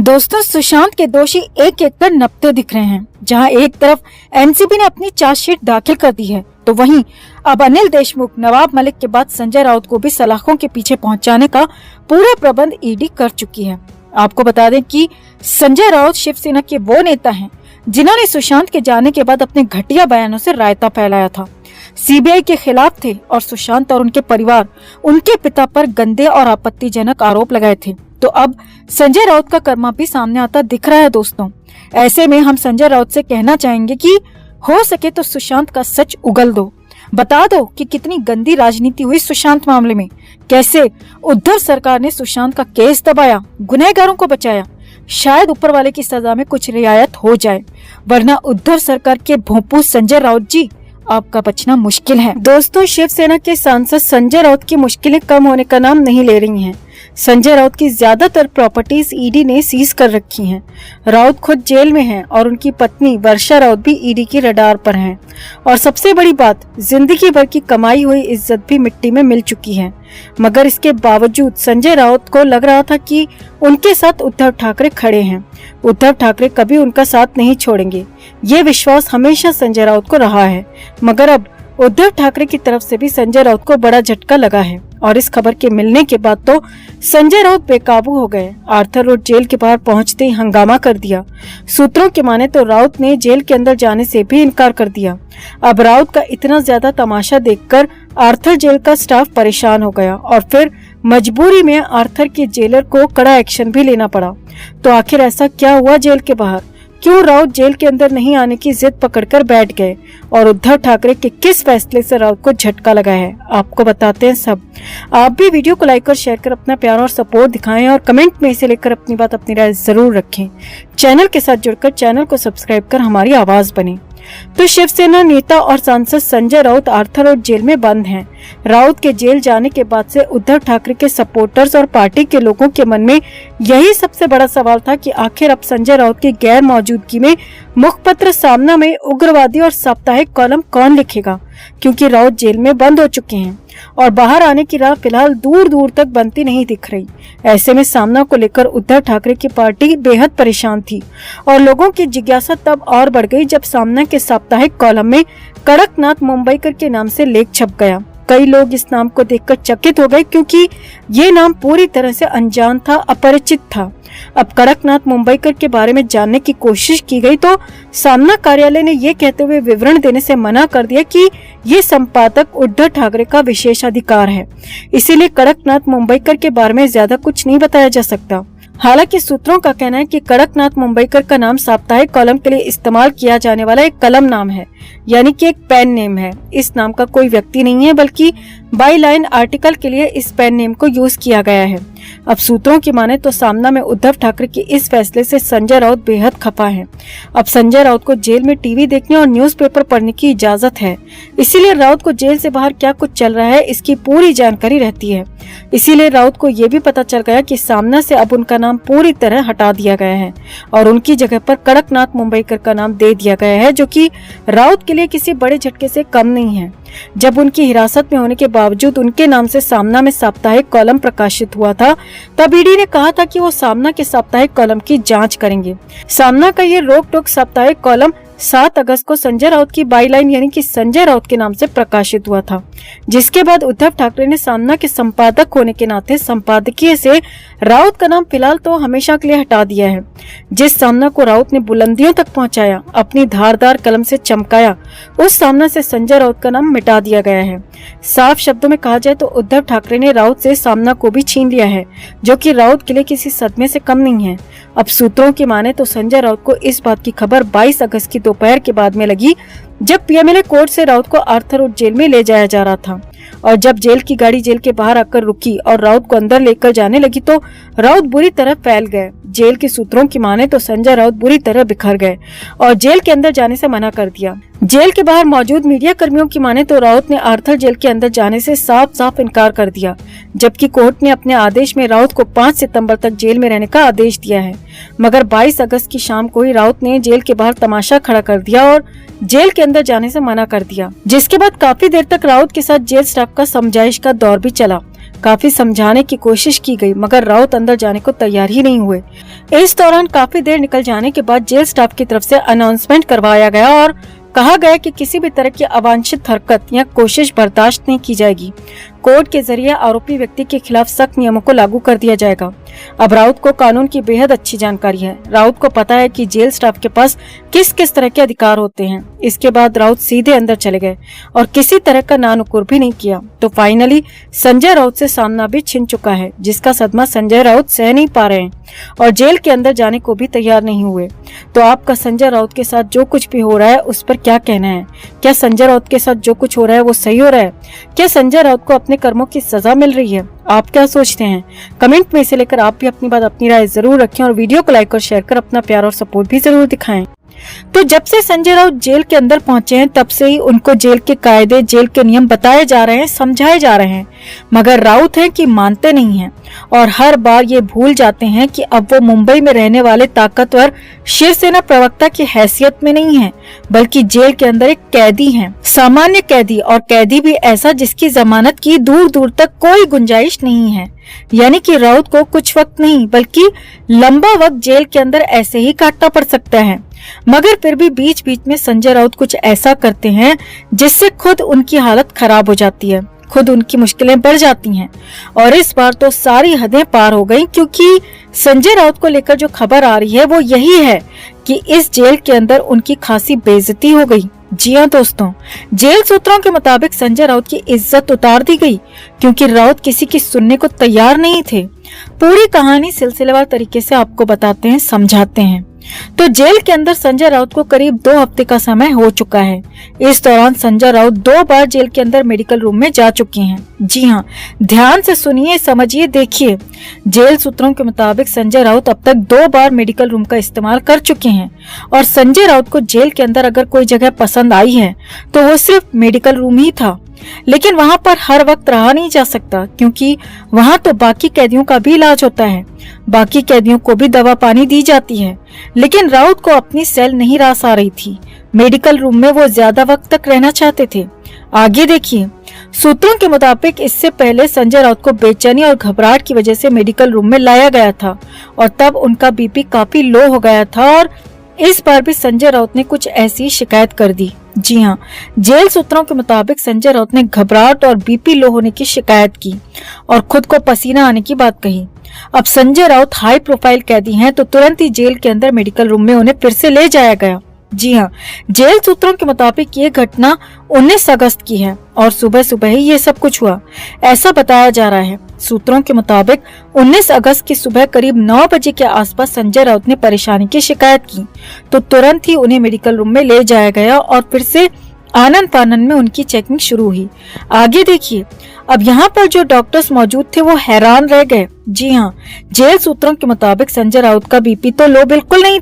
दोस्तों, सुशांत के दोषी एक एक कर नपते दिख रहे हैं। जहां एक तरफ एनसीबी ने अपनी चार्जशीट दाखिल कर दी है, तो वहीं अब अनिल देशमुख, नवाब मलिक के बाद संजय राउत को भी सलाखों के पीछे पहुंचाने का पूरा प्रबंध ईडी कर चुकी है। आपको बता दें कि संजय राउत शिवसेना के वो नेता हैं जिन्होंने सुशांत के जाने के बाद अपने घटिया बयानों से रायता फैलाया था, सीबीआई के खिलाफ थे और सुशांत और उनके परिवार उनके पिता पर गंदे और आपत्तिजनक आरोप लगाए थे। तो अब संजय राउत का कर्मा भी सामने आता दिख रहा है। दोस्तों, ऐसे में हम संजय राउत से कहना चाहेंगे कि हो सके तो सुशांत का सच उगल दो, बता दो कि कितनी गंदी राजनीति हुई सुशांत मामले में, कैसे उद्धव सरकार ने सुशांत का केस दबाया, गुनहगारों को बचाया। शायद ऊपर वाले की सजा में कुछ रियायत हो जाए, वरना उद्धव सरकार के भोंपू संजय राउत जी, आपका बचना मुश्किल है। दोस्तों, शिवसेना के सांसद संजय राउत की मुश्किलें कम होने का नाम नहीं ले रही हैं। संजय राउत की ज्यादातर प्रॉपर्टीज ईडी ने सीज कर रखी हैं। राउत खुद जेल में हैं और उनकी पत्नी वर्षा राउत भी ईडी की रडार पर हैं। और सबसे बड़ी बात, जिंदगी भर की कमाई हुई इज्जत भी मिट्टी में मिल चुकी है। मगर इसके बावजूद संजय राउत को लग रहा था कि उनके साथ उद्धव ठाकरे खड़े हैं। उद्धव ठाकरे कभी उनका साथ नहीं छोड़ेंगे, ये विश्वास हमेशा संजय राउत को रहा है। मगर अब उद्धव ठाकरे की तरफ से भी संजय राउत को बड़ा झटका लगा है और इस खबर के मिलने के बाद तो संजय राउत बेकाबू हो गए। आर्थर रोड जेल के बाहर पहुंचते ही हंगामा कर दिया। सूत्रों की माने तो राउत ने जेल के अंदर जाने से भी इनकार कर दिया। अब राउत का इतना ज्यादा तमाशा देखकर आर्थर जेल का स्टाफ परेशान हो गया और फिर मजबूरी में आर्थर के जेलर को कड़ा एक्शन भी लेना पड़ा। तो आखिर ऐसा क्या हुआ जेल के बाहर? क्यों राउत जेल के अंदर नहीं आने की जिद पकड़कर बैठ गए और उद्धव ठाकरे के किस फैसले से राउत को झटका लगा है, आपको बताते हैं सब। आप भी वीडियो को लाइक और शेयर कर अपना प्यार और सपोर्ट दिखाएं और कमेंट में इसे लेकर अपनी बात, अपनी राय जरूर रखें। चैनल के साथ जुड़कर चैनल को सब्सक्राइब कर हमारी आवाज बने। तो शिवसेना नेता और सांसद Sanjay Raut Arthur Road jail में बंद हैं। राउत के जेल जाने के बाद से उद्धव ठाकरे के सपोर्टर्स और पार्टी के लोगों के मन में यही सबसे बड़ा सवाल था कि आखिर अब संजय राउत की गैर मौजूदगी में मुखपत्र सामना में उग्रवादी और साप्ताहिक कॉलम कौन लिखेगा, क्योंकि राउत जेल में बंद हो चुके हैं और बाहर आने की राह फिलहाल दूर दूर तक बनती नहीं दिख रही। ऐसे में सामना को लेकर उद्धव ठाकरे की पार्टी बेहद परेशान थी और लोगों की जिज्ञासा तब और बढ़ गई जब सामना के साप्ताहिक कॉलम में कड़कनाथ मुंबईकर के नाम से लेख छप गया। कई लोग इस नाम को देखकर चकित हो गए, क्योंकि ये नाम पूरी तरह से अनजान था, अपरिचित था। अब कड़कनाथ मुंबईकर के बारे में जानने की कोशिश की गई तो सामना कार्यालय ने ये कहते हुए विवरण देने से मना कर दिया कि ये संपादक उद्धव ठाकरे का विशेषाधिकार है, इसीलिए कड़कनाथ मुंबईकर के बारे में ज्यादा कुछ नहीं बताया जा सकता। हालांकि सूत्रों का कहना है कि कड़कनाथ मुंबईकर का नाम साप्ताहिक कॉलम के लिए इस्तेमाल किया जाने वाला एक कलम नाम है, यानी कि एक पेन नेम है। इस नाम का कोई व्यक्ति नहीं है, बल्कि बाई लाइन आर्टिकल के लिए इस पेन नेम को यूज किया गया है। अब सूत्रों की माने तो सामना में उद्धव ठाकरे के इस फैसले से संजय राउत बेहद खफा है। अब संजय राउत को जेल में टीवी देखने और न्यूज़पेपर पढ़ने की इजाजत है, इसीलिए राउत को जेल से बाहर क्या कुछ चल रहा है इसकी पूरी जानकारी रहती है। इसीलिए राउत को ये भी पता चल गया कि सामना से अब उनका नाम पूरी तरह हटा दिया गया है और उनकी जगह पर कड़कनाथ मुंबईकर का नाम दे दिया गया है, जो कि राउत के लिए किसी बड़े झटके से कम नहीं है। जब उनकी हिरासत में होने के बावजूद उनके नाम से सामना में साप्ताहिक कॉलम प्रकाशित हुआ था, तब ईडी ने कहा था कि वो सामना के साप्ताहिक कॉलम की जांच करेंगे। सामना का ये रोक टोक साप्ताहिक कॉलम 7 अगस्त को संजय राउत की बाईलाइन यानी कि संजय राउत के नाम से प्रकाशित हुआ था, जिसके बाद उद्धव ठाकरे ने सामना के संपादक होने के नाते संपादकीय से राउत का नाम फिलहाल तो हमेशा के लिए हटा दिया है। जिस सामना को राउत ने बुलंदियों तक पहुंचाया, अपनी धारदार कलम से चमकाया, उस सामना से संजय राउत का नाम मिटा दिया गया है। साफ शब्दों में कहा जाए तो उद्धव ठाकरे ने राउत से सामना को भी छीन लिया है, जो कि राउत के लिए किसी सदमे से कम नहीं है। अब सूत्रों की माने तो संजय राउत को इस बात की खबर 22 अगस्त की दोपहर के बाद में लगी, जब पीएमएलए कोर्ट से राउत को आर्थर रोड जेल में ले जाया जा रहा था। और जब जेल की गाड़ी जेल के बाहर आकर रुकी और राउत को अंदर लेकर जाने लगी तो राउत बुरी तरह फैल गए। जेल के सूत्रों की माने तो संजय राउत बुरी तरह बिखर गए और जेल के अंदर जाने से मना कर दिया। जेल के बाहर मौजूद मीडिया कर्मियों की माने तो राउत ने आर्थर जेल के अंदर जाने से साफ साफ इनकार कर दिया, जबकि कोर्ट ने अपने आदेश में राउत को 5 सितंबर तक जेल में रहने का आदेश दिया है। मगर 22 अगस्त की शाम को ही राउत ने जेल के बाहर तमाशा खड़ा कर दिया और जेल के अंदर जाने से मना कर दिया, जिसके बाद काफी देर तक राउत के साथ जेल स्टाफ का समझाइश का दौर भी चला। काफी समझाने की कोशिश की गई, मगर राउत अंदर जाने को तैयार ही नहीं हुए। इस दौरान काफी देर निकल जाने के बाद जेल स्टाफ की तरफ से अनाउंसमेंट करवाया गया और कहा गया कि किसी भी तरह की अवांछित हरकत या कोशिश बर्दाश्त नहीं की जाएगी। कोर्ट के जरिए आरोपी व्यक्ति के खिलाफ सख्त नियमों को लागू कर दिया जाएगा। अब राउत को कानून की बेहद अच्छी जानकारी है। राउत को पता है कि जेल स्टाफ के पास किस किस तरह के अधिकार होते हैं। इसके बाद राउत सीधे अंदर चले गए और किसी तरह का नानुकुर भी नहीं किया। तो फाइनली संजय राउत से सामना भी छिन चुका है, जिसका सदमा संजय राउत सह नहीं पा रहे हैं और जेल के अंदर जाने को भी तैयार नहीं हुए। तो आपका संजय राउत के साथ जो कुछ भी हो रहा है उस पर क्या कहना है? क्या संजय राउत के साथ जो कुछ हो रहा है वो सही हो रहा है? क्या संजय राउत को अपने कर्मों की सजा मिल रही है? आप क्या सोचते हैं? कमेंट में इसे लेकर आप भी अपनी बात, अपनी राय जरूर रखें और वीडियो को लाइक और शेयर कर अपना प्यार और सपोर्ट भी जरूर दिखाएं। तो जब से संजय राउत जेल के अंदर पहुंचे हैं तब से ही उनको जेल के कायदे, जेल के नियम बताए जा रहे हैं, समझाए जा रहे हैं, मगर राउत हैं कि मानते नहीं हैं और हर बार ये भूल जाते हैं कि अब वो मुंबई में रहने वाले ताकतवर शिवसेना प्रवक्ता की हैसियत में नहीं है, बल्कि जेल के अंदर एक कैदी हैं, सामान्य कैदी, और कैदी भी ऐसा जिसकी जमानत की दूर दूर तक कोई गुंजाइश नहीं है। यानी कि राउत को कुछ वक्त नहीं बल्कि लंबा वक्त जेल के अंदर ऐसे ही काटना पड़ सकता है। मगर फिर भी बीच बीच में संजय राउत कुछ ऐसा करते हैं जिससे खुद उनकी हालत खराब हो जाती है, खुद उनकी मुश्किलें बढ़ जाती हैं। और इस बार तो सारी हदें पार हो गईं, क्योंकि संजय राउत को लेकर जो खबर आ रही है वो यही है कि इस जेल के अंदर उनकी खासी बेइज्जती हो गई। जी हाँ दोस्तों, जेल सूत्रों के मुताबिक संजय राउत की इज्जत उतार दी गई, क्योंकि राउत किसी की सुनने को तैयार नहीं थे। पूरी कहानी सिलसिलेवार तरीके से आपको बताते हैं, समझाते हैं। तो जेल के अंदर संजय राउत को करीब 2 हफ्ते का समय हो चुका है। इस दौरान संजय राउत 2 बार जेल के अंदर मेडिकल रूम में जा चुके हैं। जी हाँ, ध्यान से सुनिए, समझिए, देखिए। जेल सूत्रों के मुताबिक संजय राउत अब तक 2 बार मेडिकल रूम का इस्तेमाल कर चुके हैं और संजय राउत को जेल के अंदर अगर कोई जगह पसंद आई है तो वो सिर्फ मेडिकल रूम ही था। लेकिन वहाँ पर हर वक्त रहा नहीं जा सकता, क्योंकि वहाँ तो बाकी कैदियों का भी इलाज होता है, बाकी कैदियों को भी दवा पानी दी जाती है। लेकिन राउत को अपनी सेल नहीं रास आ रही थी। मेडिकल रूम में वो ज्यादा वक्त तक रहना चाहते थे। आगे देखिए, सूत्रों के मुताबिक इससे पहले संजय राउत को बेचैनी और घबराहट की वजह से मेडिकल रूम में लाया गया था और तब उनका बीपी काफी लो हो गया था और इस बार भी संजय राउत ने कुछ ऐसी शिकायत कर दी। जी हाँ, जेल सूत्रों के मुताबिक संजय राउत ने घबराहट और बीपी लो होने की शिकायत की और खुद को पसीना आने की बात कही। अब संजय राउत हाई प्रोफाइल कैदी हैं, तो तुरंत ही जेल के अंदर मेडिकल रूम में उन्हें फिर से ले जाया गया। जी हाँ, जेल सूत्रों के मुताबिक ये घटना 19 अगस्त की है और सुबह सुबह ही ये सब कुछ हुआ, ऐसा बताया जा रहा है। सूत्रों के मुताबिक 19 अगस्त की सुबह करीब 9 बजे के आसपास संजय राउत ने परेशानी की शिकायत की, तो तुरंत ही उन्हें मेडिकल रूम में ले जाया गया और फिर से आनन फानन में उनकी चेकिंग शुरू हुई। आगे देखिए, अब यहाँ पर जो डॉक्टर्स मौजूद थे वो हैरान रह गए। जी हाँ, जेल सूत्रों के मुताबिक संजय राउत का बीपी तो लो बिल्कुल नहीं था।